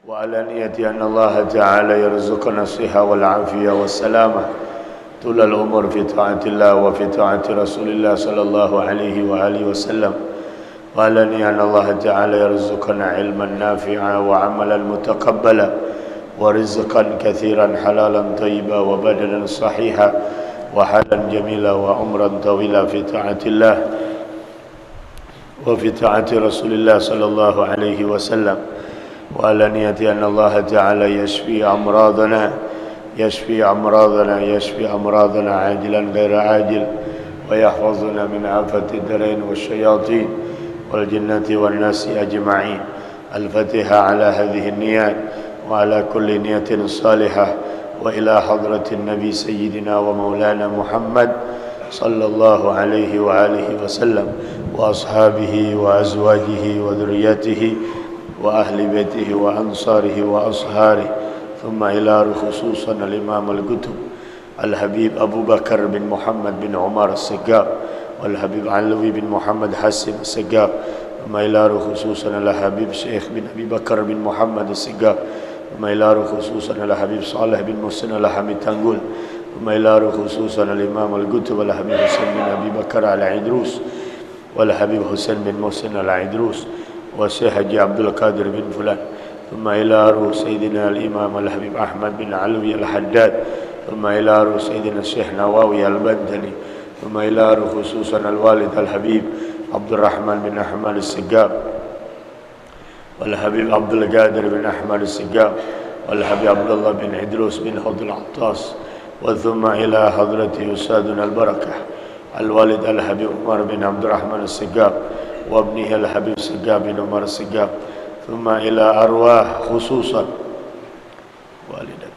وعلى نية أن الله تعالى يرزقنا الصحة والعافية والسلامة طول العمر في طاعة الله وفي طاعة رسول الله صلى الله عليه وآله وسلم. وعلى نية أن الله تعالى يرزقنا علما نافعا وعملا متقبلا ورزقا كثيرا حلالا طيبا وبدنا صحيحا وحالا جميلا وعمرا طويلا في طاعة الله وفي طاعة رسول الله صلى الله عليه وسلم. وعلى نية أن الله تعالى يشفي أمراضنا عاجلا غير عاجل ويحفظنا من آفة الدارين والشياطين والجنة والناس أجمعين. الفاتحة على هذه النيات وعلى كل نية صالحة وإلى حضرة النبي سيدنا ومولانا محمد صلى الله عليه وآله وسلم وأصحابه وأزواجه وذريته وأهل بيته وأنصاره وأصهاره، ثم إلى خصوصا الإمام الكتب الحبيب أبو بكر بن محمد بن عمر السقاف والحبيب علوي بن محمد حسن السقاف، ثم إلى خصوصا الحبيب شيخ بن أبي بكر بن محمد السقاف، ثم إلى خصوصا الحبيب صالح بن محسن الحميد تنقول، ثم إلى خصوصا الإمام الكتب الحبيب حسين بن أبي بكر العيدروس والحبيب حسين بن محسن العيدروس والشيخ حجي عبد القادر بن فلان، ثم إلى روح سيدنا الإمام الحبيب أحمد بن علوي الحداد، ثم إلى روح سيدنا الشيخ نواوي البدني، ثم إلى روح خصوصا الوالد الحبيب عبد الرحمن بن أحمد السقاف والحبيب عبد القادر بن أحمد السقاف والحبيب عبد الله بن عدروس بن حوض العطاس، وثم إلى حضرة أستاذنا البركة الوالد الحبيب عمر بن عبد الرحمن السقاف وابنه الحبيب السقاف بن عمر السقاف، ثم إلى أرواح خصوصا والدة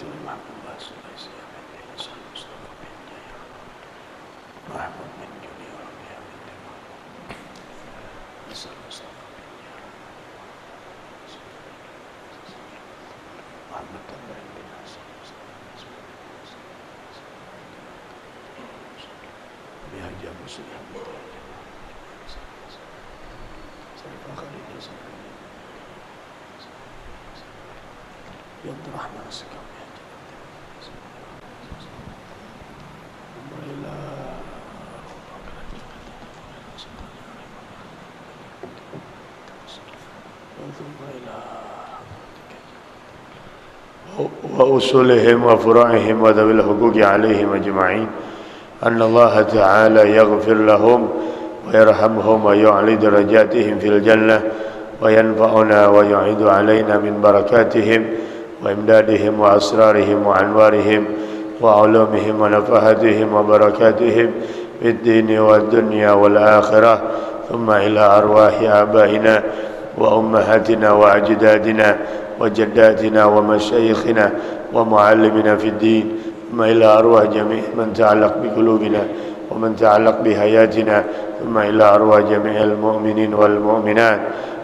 محمود بن جونيور عبد الرحمن السقاف وأصولهم وفروعهم وذوي الحقوق عليهم أجمعين، أن الله تعالى يغفر لهم ويرحمهم ويعلي درجاتهم في الجنة وينفعنا ويعيد علينا من بركاتهم وإمدادهم وأسرارهم وأنوارهم وعلومهم ونفحاتهم وبركاتهم في الدين والدنيا والآخرة، ثم إلى أرواح آبائنا وأمهاتنا وأجدادنا وجداتنا ومشايخنا ومعلمنا في الدين، ثم إلى أرواح جميع من تعلق بقلوبنا ومن تعلق بحياتنا، ثم إلى أرواح جميع المؤمنين والمؤمنات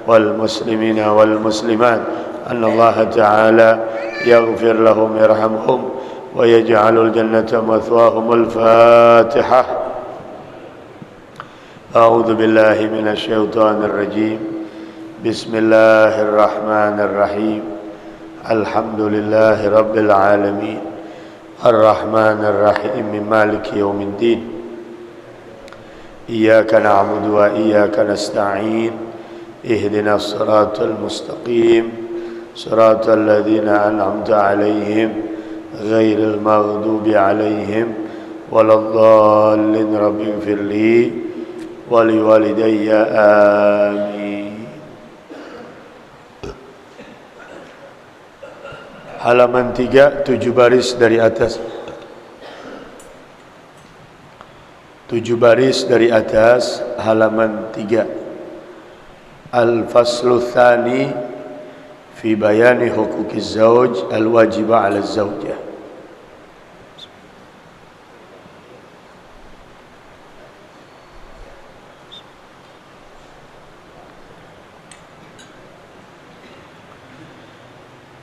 والمسلمين والمسلمات، أن الله تعالى يغفر لهم ويرحمهم ويجعل الجنة مثواهم. الفاتحة. أعوذ بالله من الشيطان الرجيم. بسم الله الرحمن الرحيم. الحمد لله رب العالمين الرحمن الرحيم مالك يوم الدين. إياك نعبد وإياك نستعين. اهدنا الصراط المستقيم صراط الذين أنعمت عليهم غير المغضوب عليهم ولا الضالين. رب اغفر لي ولوالدي آمين. Halaman 3, 7 baris dari atas. 7 baris dari atas, halaman 3. Al-faslu tsani fi bayani huquqiz zawj al-wajibah 'ala az-zawjah.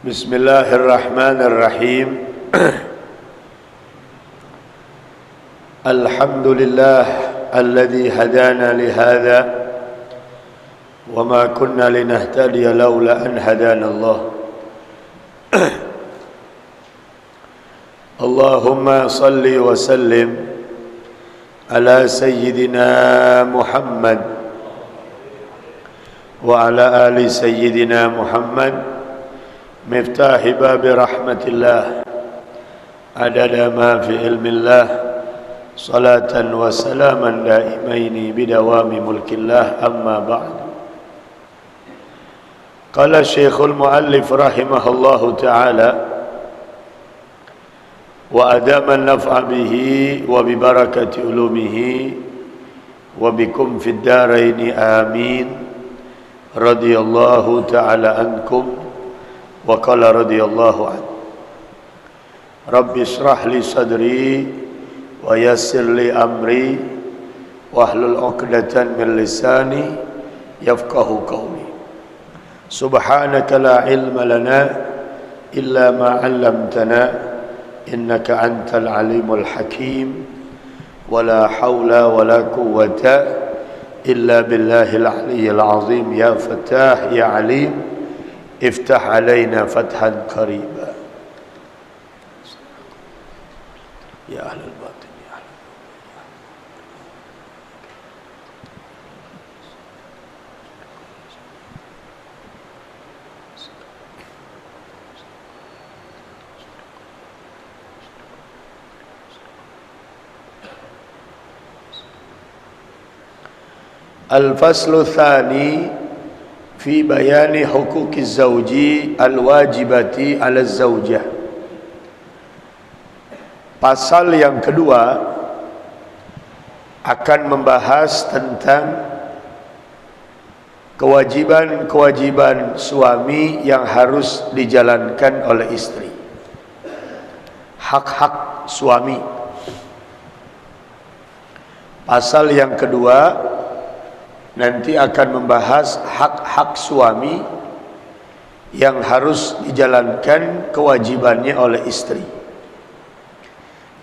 Bismillahirrahmanirrahim. Alhamdulillah alladhi hadana lihadha wa ma kunna linahtadiya laula an hadana Allah. Allahumma salli wa sallim ala sayyidina Muhammad wa ala ali sayyidina Muhammad miftahi babi rahmatillah adada ma fi ilmillah salatan wa salaman daimaini bidawami mulkillah amma ba'du. Qala Syekhul Muallif rahimahullahu ta'ala wa adama an-naf'a bihi wa bi barakati ulumihi wa bikum fid daraini amin. Radiyallahu ta'ala ankum wa qala radiyallahu an. Rabbi shrah li sadri wa yassir li amri wahlul 'uqdatan min lisani yafqahu qawli. Subhanaka la ilma lana illa ma 'allamtana innaka antal alimul hakim wa la hawla wa la quwwata illa billahil aliyyil azim. Ya Fattah ya Alim iftah alaina fathan qariba ya ahlul batin ya ahlul. Al-faslu tsani fi bayani huquqiz zawji al-wajibati 'ala az-zawjah. Pasal yang kedua akan membahas tentang kewajiban-kewajiban suami yang harus dijalankan oleh istri. Hak-hak suami. Pasal yang kedua nanti akan membahas hak-hak suami yang harus dijalankan kewajibannya oleh istri.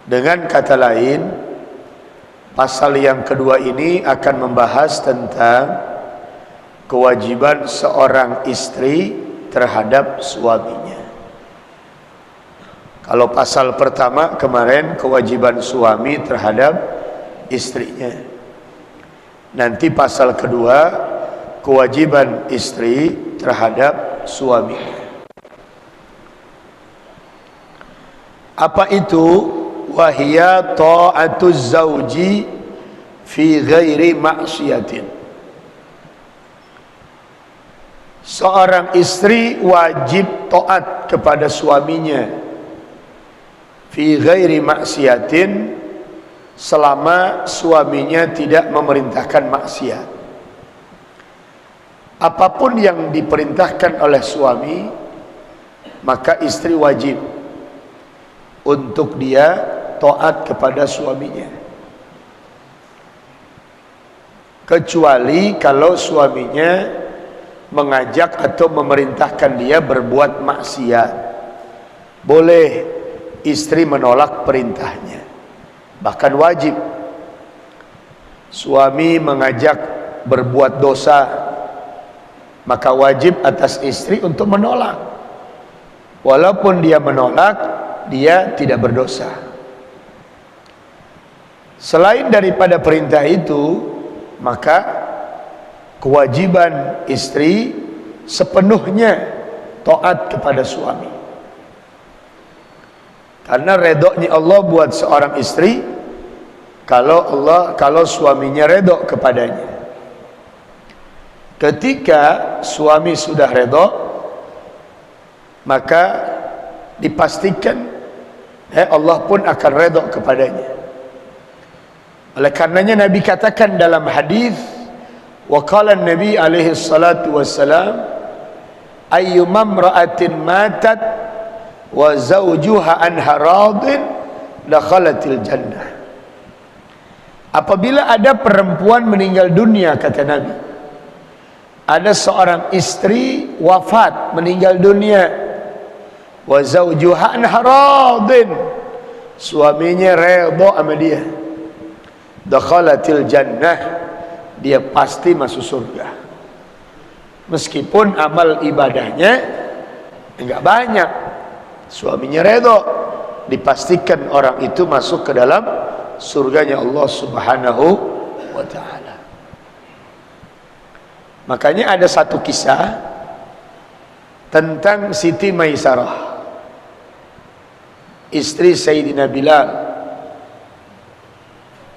Dengan kata lain, pasal yang kedua ini akan membahas tentang kewajiban seorang istri terhadap suaminya. Kalau pasal pertama kemarin kewajiban suami terhadap istrinya. Nanti pasal kedua kewajiban istri terhadap suaminya. Apa itu? Wahia ta'atuz zawji fi ghairi maksiatin. Seorang istri wajib taat kepada suaminya fi ghairi maksiatin, selama suaminya tidak memerintahkan maksiat. Apapun yang diperintahkan oleh suami, maka istri wajib untuk dia taat kepada suaminya. Kecuali kalau suaminya mengajak atau memerintahkan dia berbuat maksiat, boleh istri menolak perintahnya. Bahkan wajib. Suami mengajak berbuat dosa, maka wajib atas istri untuk menolak. Walaupun dia menolak, dia tidak berdosa. Selain daripada perintah itu, maka kewajiban istri sepenuhnya taat kepada suami. Karena redoknya Allah buat seorang istri kalau suaminya redok kepadanya. Ketika suami sudah redok, maka dipastikan Allah pun akan redok kepadanya. Oleh karenanya Nabi katakan dalam hadis, wa qala Nabi alaihi salatu wassalam, ayyuma imra'atin matat wa zawjuha anha radin dakhalatil jannah. Apabila ada perempuan meninggal dunia, kata Nabi, ada seorang istri wafat meninggal dunia, wa zawjuha anha radin, suaminya redha sama dia, dakhalatil jannah, dia pasti masuk surga. Meskipun amal ibadahnya enggak banyak, suaminya redha, dipastikan orang itu masuk ke dalam surganya Allah Subhanahu wa ta'ala. Makanya ada satu kisah tentang Siti Maisarah, istri Sayyidina Bilal.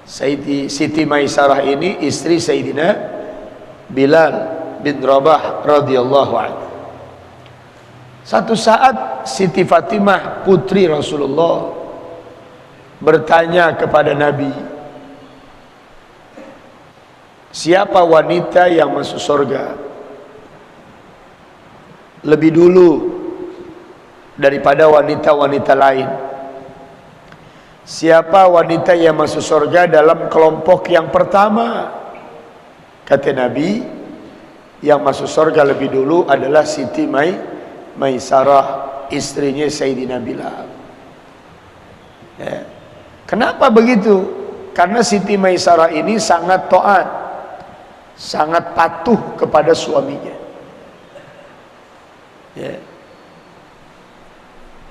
Siti Maisarah ini istri Sayyidina Bilal bin Rabah radhiyallahu anhu. Satu saat Siti Fatimah putri Rasulullah bertanya kepada Nabi, siapa wanita yang masuk surga lebih dulu daripada wanita-wanita lain? Siapa wanita yang masuk surga dalam kelompok yang pertama? Kata Nabi, yang masuk surga lebih dulu adalah Siti Maisarah, istrinya Sayyidina Bilal. Ya. Kenapa begitu? Karena Siti Maisarah ini sangat taat, sangat patuh kepada suaminya. Ya.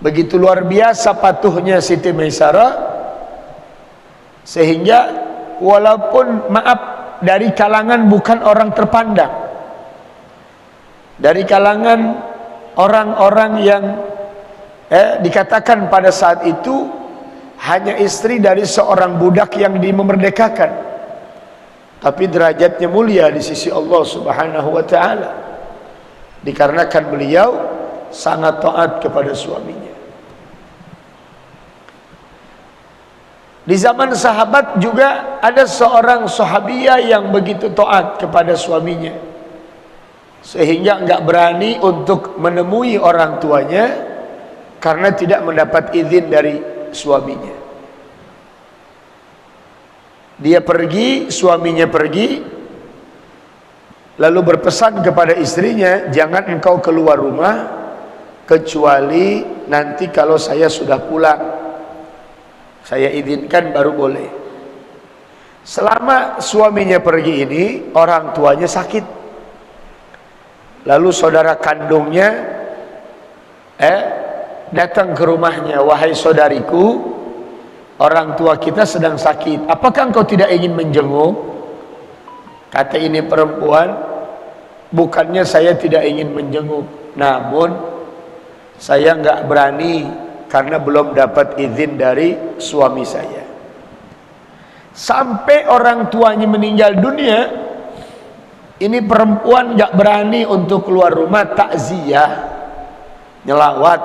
Begitu luar biasa patuhnya Siti Maisarah, sehingga walaupun maaf dari kalangan bukan orang terpandang, dari kalangan orang-orang yang dikatakan pada saat itu hanya istri dari seorang budak yang dimerdekakan, tapi derajatnya mulia di sisi Allah Subhanahu wa ta'ala, dikarenakan beliau sangat taat kepada suaminya. Di zaman sahabat juga ada seorang sahabiah yang begitu taat kepada suaminya, sehingga enggak berani untuk menemui orang tuanya karena tidak mendapat izin dari suaminya. Dia pergi, suaminya pergi, lalu berpesan kepada istrinya, jangan engkau keluar rumah kecuali nanti kalau saya sudah pulang, saya izinkan baru boleh. Selama suaminya pergi ini, orang tuanya sakit. Lalu saudara kandungnya datang ke rumahnya, wahai saudariku, orang tua kita sedang sakit, apakah engkau tidak ingin menjenguk? Kata ini perempuan, bukannya saya tidak ingin menjenguk, namun saya enggak berani karena belum dapat izin dari suami saya. Sampai orang tuanya meninggal dunia, ini perempuan enggak berani untuk keluar rumah takziah, nyelawat,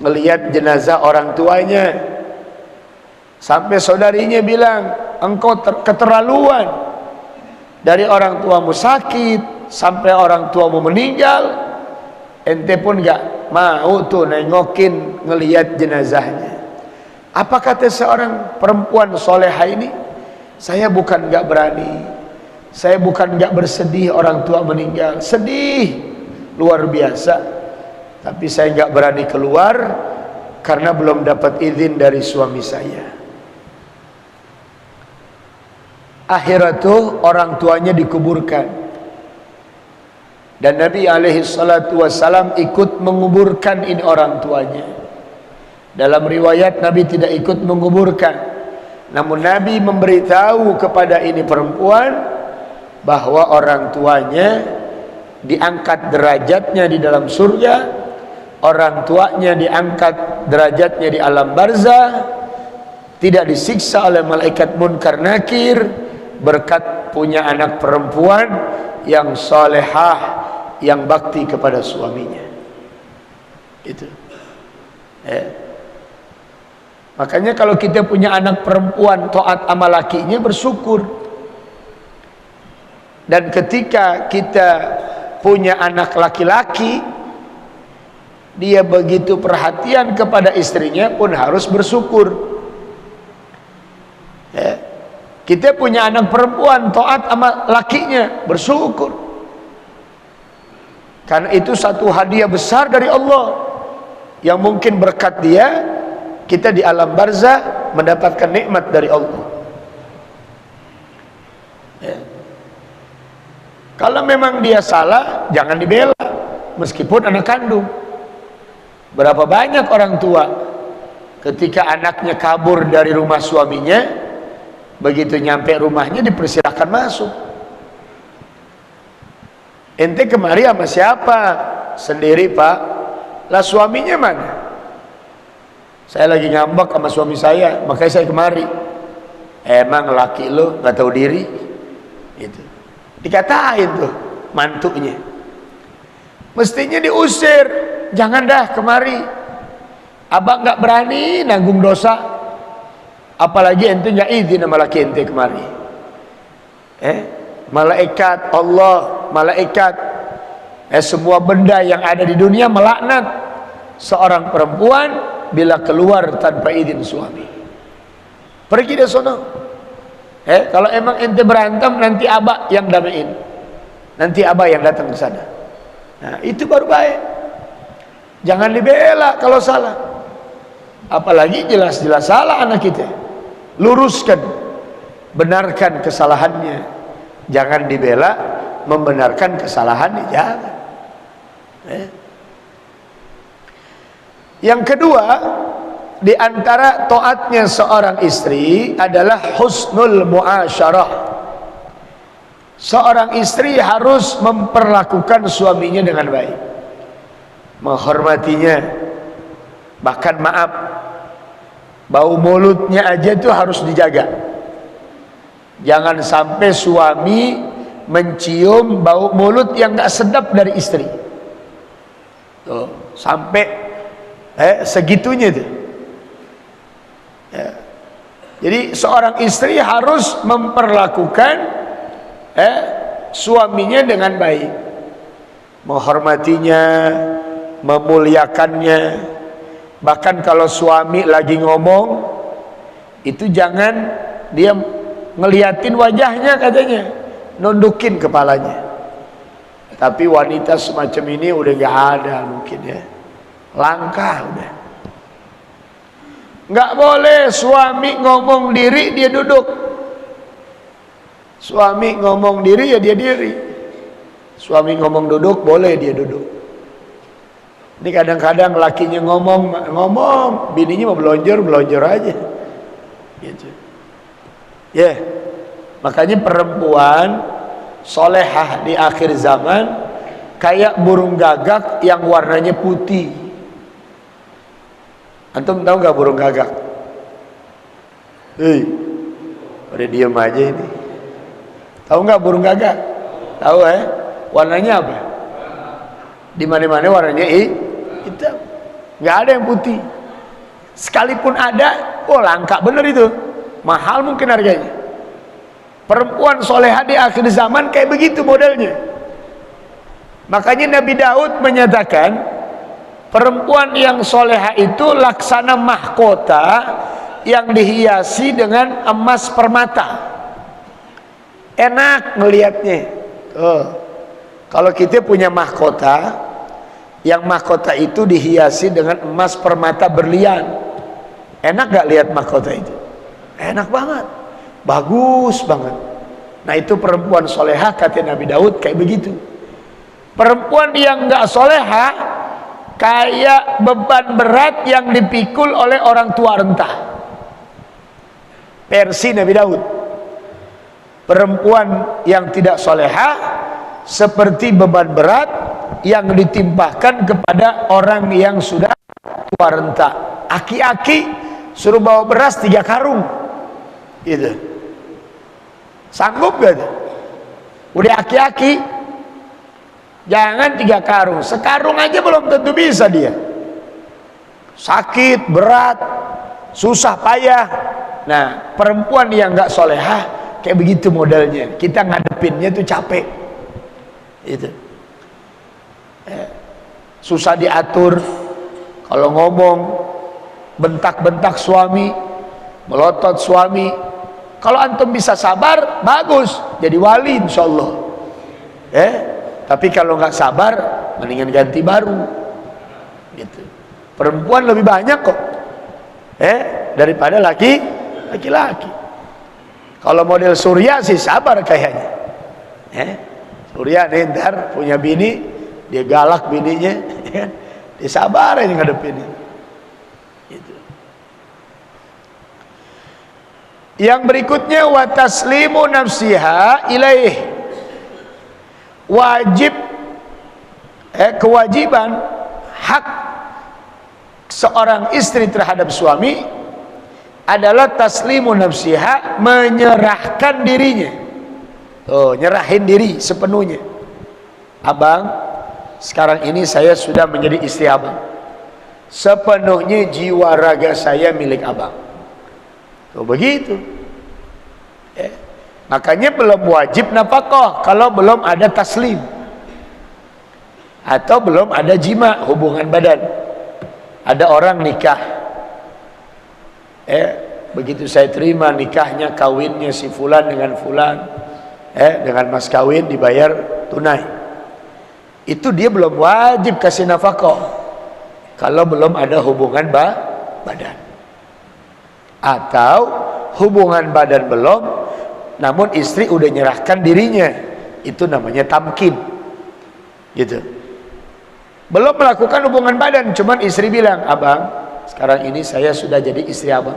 melihat jenazah orang tuanya. Sampai saudarinya bilang, engkau keterlaluan, dari orang tuamu sakit sampai orang tuamu meninggal, ente pun enggak mau tuh nengokin, ngelihat jenazahnya. Apa kata seorang perempuan soleha ini? Saya bukan enggak berani, saya bukan enggak bersedih orang tua meninggal, sedih luar biasa, tapi saya enggak berani keluar karena belum dapat izin dari suami saya. Akhirat tuh orang tuanya dikuburkan, dan Nabi alaihi salatu wassalam ikut menguburkan ini orang tuanya. Dalam riwayat Nabi tidak ikut menguburkan, namun Nabi memberitahu kepada ini perempuan bahwa orang tuanya diangkat derajatnya di dalam surga, orang tuanya diangkat derajatnya di alam barzah, tidak disiksa oleh malaikat munkar nakir, berkat punya anak perempuan yang salehah, yang bakti kepada suaminya. Itu. Makanya kalau kita punya anak perempuan taat sama lakinya, bersyukur. Dan ketika kita punya anak laki-laki, dia begitu perhatian kepada istrinya pun harus bersyukur. Kita punya anak perempuan taat sama lakinya, bersyukur. Karena itu satu hadiah besar dari Allah, yang mungkin berkat dia kita di alam barzah mendapatkan nikmat dari Allah. Kalau memang dia salah, jangan dibela, meskipun anak kandung. Berapa banyak orang tua ketika anaknya kabur dari rumah suaminya, begitu nyampe rumahnya dipersilahkan masuk. Ente kemari sama siapa? Sendiri pak. Lah suaminya mana? Saya lagi ngambek sama suami saya, makanya saya kemari. Emang laki lo gak tahu diri? Itu dikatain tuh mantunya. Mestinya diusir. Jangan dah kemari. Abang gak berani nanggung dosa. Apalagi ente gak izin sama laki ente kemari. Malaikat Allah, malaikat, semua benda yang ada di dunia melaknat seorang perempuan bila keluar tanpa izin suami. Pergi dari sono. Kalau emang ente berantem, nanti abah yang damaiin, nanti abah yang datang ke sana. Nah, itu baru baik. Jangan dibela kalau salah. Apalagi jelas-jelas salah anak kita. Luruskan, benarkan kesalahannya. Jangan dibela membenarkan kesalahannya, jangan. Yang kedua, di antara taatnya seorang istri adalah husnul muasyarah. Seorang istri harus memperlakukan suaminya dengan baik, menghormatinya. Bahkan maaf, bau mulutnya aja itu harus dijaga. Jangan sampai suami mencium bau mulut yang gak sedap dari istri. Tuh, sampai segitunya tuh. Jadi seorang istri harus memperlakukan suaminya dengan baik, menghormatinya, memuliakannya. Bahkan kalau suami lagi ngomong, itu jangan dia ngeliatin wajahnya, katanya nundukin kepalanya. Tapi wanita semacam ini udah gak ada mungkin ya, langka udah. Nggak boleh suami ngomong diri dia duduk. Suami ngomong diri ya dia diri. Suami ngomong duduk boleh dia duduk. Ini kadang-kadang lakinya ngomong, bininya mau belonjor aja. Gitu. Makanya perempuan solehah di akhir zaman kayak burung gagak yang warnanya putih. Antum tahu nggak burung gagak? Udah diem aja ini. Tahu nggak burung gagak? Tahu warnanya apa? Di mana-mana warnanya hitam. Nggak ada yang putih. Sekalipun ada, langka bener itu. Mahal mungkin harganya. Perempuan solehah di akhir zaman kayak begitu modelnya. Makanya Nabi Daud menyatakan, perempuan yang solehah itu laksana mahkota yang dihiasi dengan emas permata. Enak ngelihatnya. Kalau kita punya mahkota, yang mahkota itu dihiasi dengan emas permata berlian, enak gak lihat mahkota itu? Enak banget, bagus banget. Nah itu perempuan solehah, kata Nabi Daud kayak begitu. Perempuan yang gak solehah kayak beban berat yang dipikul oleh orang tua renta. Versi Nabi Daud. Perempuan yang tidak solehah seperti beban berat yang ditimpahkan kepada orang yang sudah tua renta. Aki-aki suruh bawa beras 3 karung gitu. Sanggup gak? Udah aki-aki, jangan 3 karung, sekarung aja belum tentu bisa dia. Sakit, berat, susah payah. Nah, perempuan yang gak solehah kayak begitu modelnya. Kita ngadepinnya tuh capek. Itu. Susah diatur. Kalau ngomong, bentak-bentak suami, melotot suami. Kalau antum bisa sabar, bagus, jadi wali insyaallah. Tapi kalau nggak sabar, mendingan ganti baru. Gitu. Perempuan lebih banyak kok, daripada laki-laki. Kalau model Surya sih sabar kayaknya. Surya nih ntar punya bini, dia galak bininya, Dia sabar aja ngadepin itu. Yang berikutnya wa taslimu nafsiha ilaih. Wajib kewajiban hak seorang istri terhadap suami adalah taslimu nafsiha, menyerahkan dirinya. Nyerahin diri sepenuhnya. Abang, sekarang ini saya sudah menjadi istri abang. Sepenuhnya jiwa raga saya milik abang. Begitu. Makanya belum wajib nafkah kalau belum ada taslim atau belum ada jima, hubungan badan. Ada orang nikah, begitu saya terima nikahnya, kawinnya si fulan dengan fulan, dengan mas kawin dibayar tunai, itu dia belum wajib kasih nafkah kalau belum ada hubungan badan. Atau hubungan badan belum, namun istri udah nyerahkan dirinya, itu namanya tamkin, gitu. Belum melakukan hubungan badan, cuman istri bilang, abang, sekarang ini saya sudah jadi istri abang,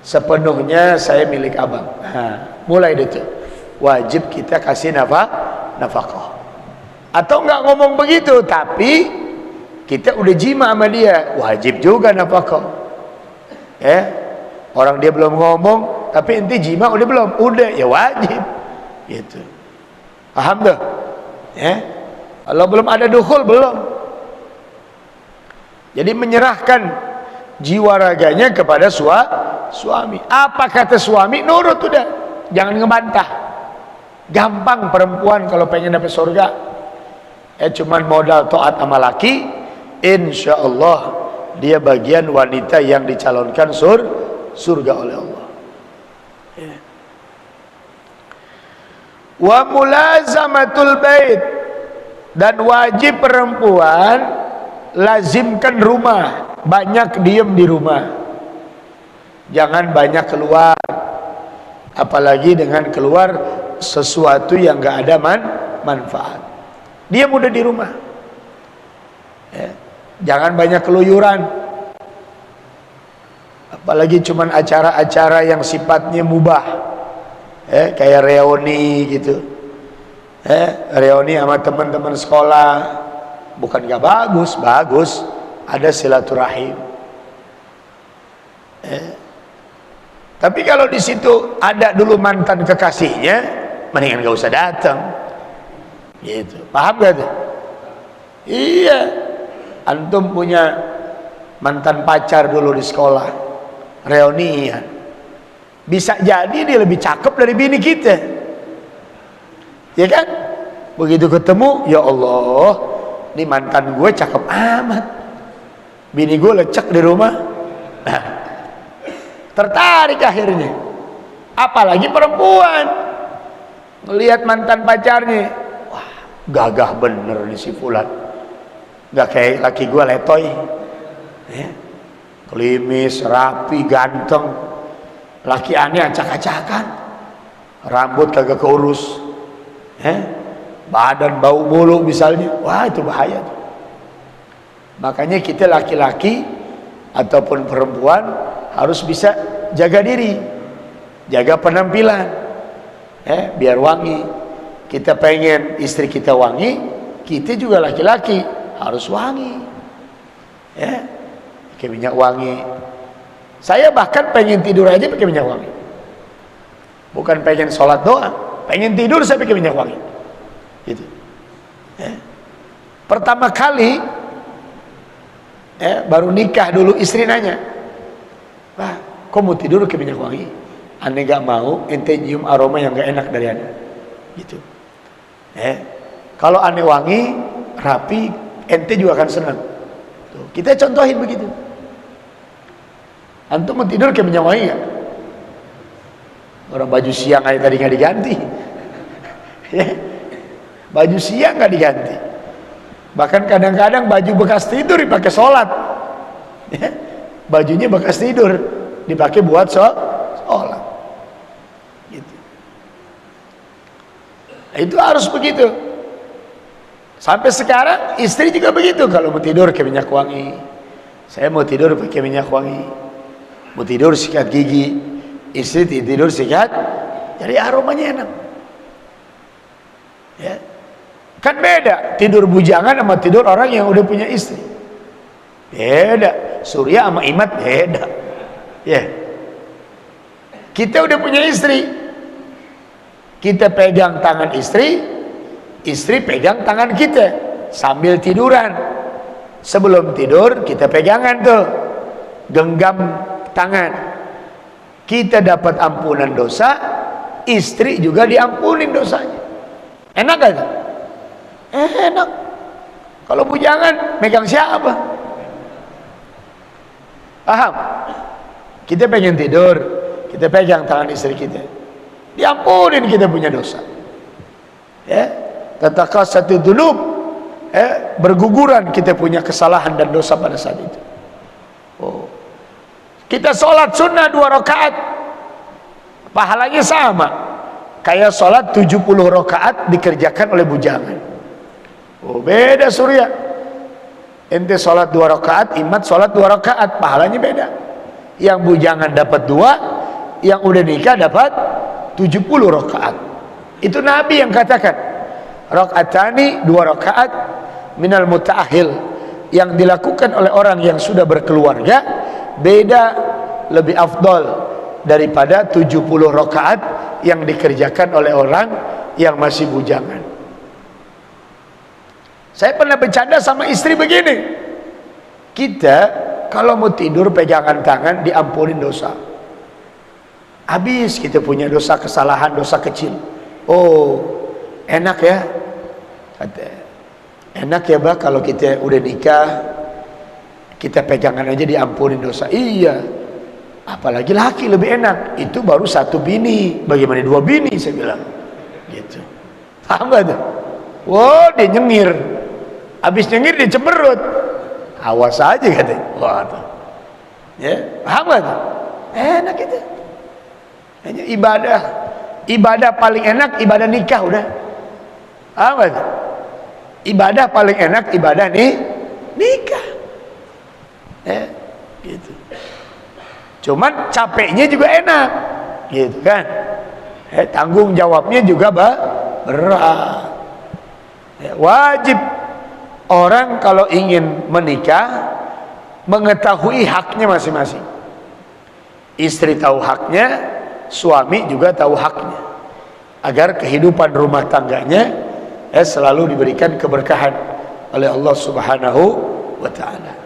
sepenuhnya saya milik abang. Nah, mulai itu wajib kita kasih nafkah. Atau nggak ngomong begitu, tapi kita udah jima sama dia, wajib juga nafkah. Orang dia belum ngomong, tapi inti jima udah belum, udah ya wajib, gitu. Paham tuh? Kalau belum ada dukhul belum. Jadi menyerahkan jiwa raganya kepada suami. Apa kata suami, nurut udah, jangan ngebantah. Gampang perempuan kalau pengen dapat surga, cuman modal taat sama laki, insya Allah dia bagian wanita yang dicalonkan surga oleh Allah. Wa mulazamatul bait, dan wajib perempuan lazimkan rumah, banyak diem di rumah, jangan banyak keluar, apalagi dengan keluar sesuatu yang gak ada manfaat. Dia mudah di rumah, jangan banyak keluyuran, apalagi cuman acara-acara yang sifatnya mubah, kayak reuni gitu, reuni sama teman-teman sekolah, bukan gak bagus, ada silaturahim. Tapi kalau di situ ada dulu mantan kekasihnya, mendingan gak usah datang, gitu. Paham gak tuh? Iya, antum punya mantan pacar dulu di sekolah, reunian, bisa jadi dia lebih cakep dari bini kita, ya kan? Begitu ketemu, ya Allah, ini mantan gue cakep amat, bini gue lecek di rumah. Nah, tertarik akhirnya. Apalagi perempuan ngelihat mantan pacarnya, wah gagah bener nih si fulan, gak kayak laki gue letoy, klimis, rapi, ganteng. Laki aneh acak-acakan, rambut kagak keurus, badan bau mulu misalnya, wah itu bahaya tuh. Makanya kita laki-laki ataupun perempuan harus bisa jaga diri, jaga penampilan, biar wangi. Kita pengen istri kita wangi, kita juga laki-laki harus wangi, pakai minyak wangi. Saya bahkan pengen tidur aja pakai minyak wangi, bukan pengen sholat doang, pengen tidur saya pakai minyak wangi, gitu. Pertama kali baru nikah dulu, istri nanya, "Wah, kok mau tidur pakai minyak wangi?" Aneh gak mau, ente nyium aroma yang gak enak dari aneh, gitu. Kalau aneh wangi, rapi, ente juga akan senang. Tuh, kita contohin begitu. Antum mau tidur kayak minyak wangi gak? Orang baju siang aja tadi gak diganti, baju siang gak diganti, bahkan kadang-kadang baju bekas tidur dipakai sholat, bajunya bekas tidur dipakai buat sholat, gitu. Nah, itu harus begitu. Sampai sekarang istri juga begitu. Kalau mau tidur pakai minyak wangi, saya mau tidur pakai minyak wangi. Mau tidur sikat gigi, istri tidur sikat, jadi aromanya enak. Ya. Kan beda tidur bujangan sama tidur orang yang udah punya istri. Beda. Surya sama Imat beda. Ya. Kita udah punya istri, kita pegang tangan istri, istri pegang tangan kita sambil tiduran. Sebelum tidur kita pegangan tuh, genggam tangan. Kita dapat ampunan dosa, istri juga diampunin dosanya. Enak gak? Enak. Kalau bujangan megang siapa? Paham? Kita pengen tidur, kita pegang tangan istri kita, diampunin kita punya dosa. Ya, tataqasatu dzunub, berguguran kita punya kesalahan dan dosa pada saat itu. Oh. Kita sholat sunnah 2 rakaat, pahalanya sama kayak sholat 70 rakaat dikerjakan oleh bujangan. Oh, beda surya. Ente sholat 2 rakaat, Imat sholat 2 rakaat, pahalanya beda. Yang bujangan dapat 2, yang udah nikah dapat 70 rakaat. Itu Nabi yang katakan, rakaatani 2 rakaat minal muta'ahil, yang dilakukan oleh orang yang sudah berkeluarga beda, lebih afdol daripada 70 rakaat yang dikerjakan oleh orang yang masih bujangan. Saya pernah bercanda sama istri begini, kita kalau mau tidur pegangan tangan diampunin dosa. Habis kita punya dosa kesalahan, dosa kecil. Oh, enak ya. Enak ya bah kalau kita udah nikah, kita pegangan aja diampunin dosa. Iya. Apalagi laki lebih enak. Itu baru 1 bini. Bagaimana 2 bini saya bilang. Gitu. Paham gak tuh? Wow, dia nyengir. Habis nyengir dia cemberut. Awas aja katanya. Wah tuh. Ya, paham gak tuh? Enak itu. Hanya ibadah. Ibadah paling enak ibadah nikah udah. Paham gak tuh? Ibadah paling enak ibadah nikah. Ya, gitu. Cuman capeknya juga enak, gitu kan? Tanggung jawabnya juga berat. Ya, wajib orang kalau ingin menikah mengetahui haknya masing-masing. Istri tahu haknya, suami juga tahu haknya, agar kehidupan rumah tangganya selalu diberikan keberkahan oleh Allah Subhanahu wa ta'ala.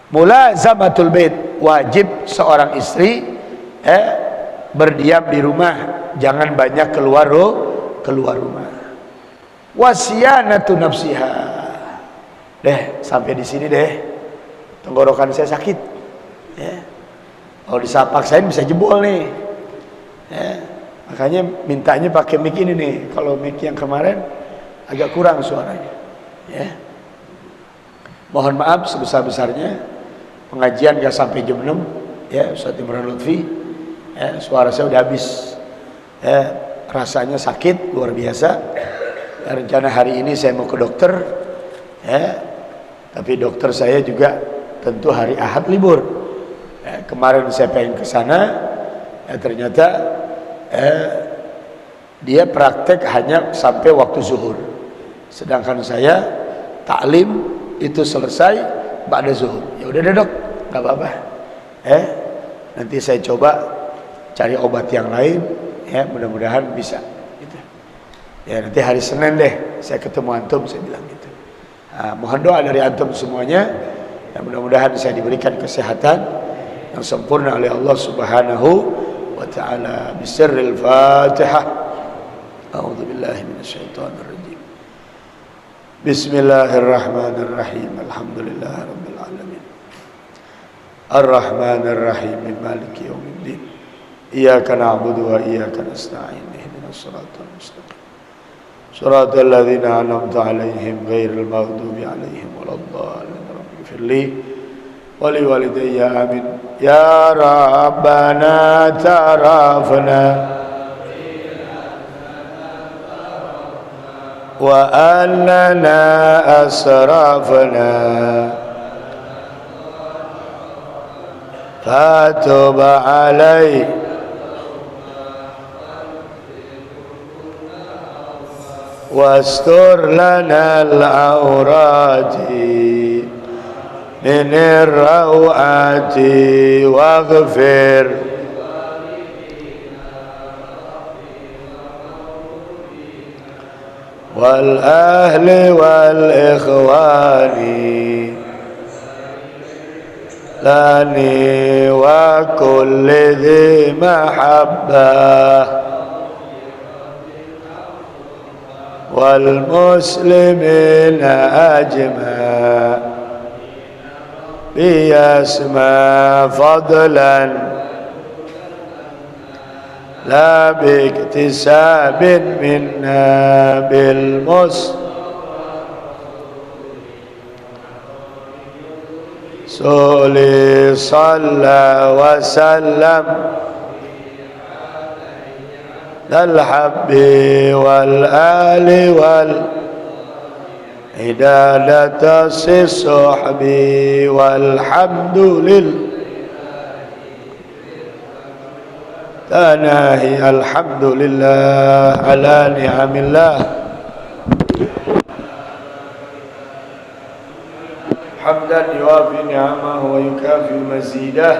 Mulazamatul bait, wajib seorang istri berdiam di rumah, jangan banyak keluar rumah. Wasiyanatu nafsiha. Deh, sampai di sini deh. Tenggorokan saya sakit. Ya. Kalau disapaksain bisa jebol nih. Ya. Makanya mintanya pakai mic ini nih. Kalau mic yang kemarin agak kurang suaranya. Ya. Mohon maaf sebesar-besarnya. Pengajian gak sampai jam 6 ya, Ustaz Imran Lutfi ya, suara saya udah habis ya, rasanya sakit luar biasa ya, rencana hari ini saya mau ke dokter ya, tapi dokter saya juga tentu hari Ahad libur ya, kemarin saya pengen ke sana ya, ternyata dia praktek hanya sampai waktu zuhur, sedangkan saya taklim itu selesai ba'da zuhur. Ya udah deh dok, nggak apa-apa. Nanti saya coba cari obat yang lain, ya mudah-mudahan bisa. Gitu. Ya nanti hari Senin deh, saya ketemu antum, saya bilang gitu. Nah, mohon doa dari antum semuanya, ya mudah-mudahan saya diberikan kesehatan yang sempurna oleh Allah Subhanahu wa Ta'ala. Bisirril Fatihah. A'udzubillahi minasyaitonir rajim. Bismillahirrahmanirrahim. Alhamdulillahirabbil alamin. Ar-Rahmanir Rahim. Maliki yaumiddin. Iyyaka na'budu wa iyyaka nasta'in. Ihdinas siratal mustaqim. Shiratal ladzina an'amta 'alaihim ghairil maghdubi 'alaihim waladdallin. Rabbighfirli wa li walidayya amin. Ya Rabbana tarafna وأننا أسرفنا فتب علينا واستر لنا العورات من الروعات واغفر والأهل والإخوان لاني وكل ذي محبة والمسلمين أجمع بيسمى فضلا لا باكتساب منا سولي صلى وسلم الحب والآل والعدادة الصحب والحمد لله تناهي الحمد لله على نعم الله حمدا يوافي نعمه ويكافئ مزيده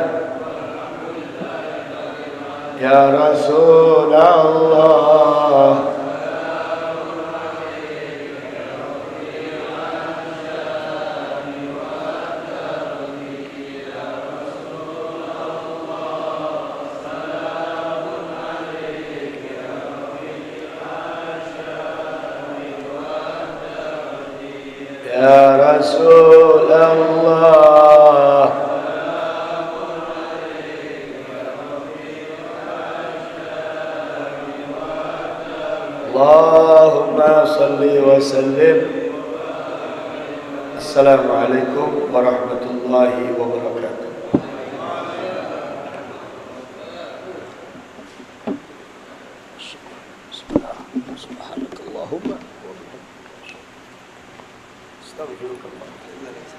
يا رسول الله يا رسول الله اللهم صل وسلم. Assalamualaikum warahmatullahi wabarakatuh. Subhanakallahumma wa bihamdika astaghfiruka wa atubu ilaik.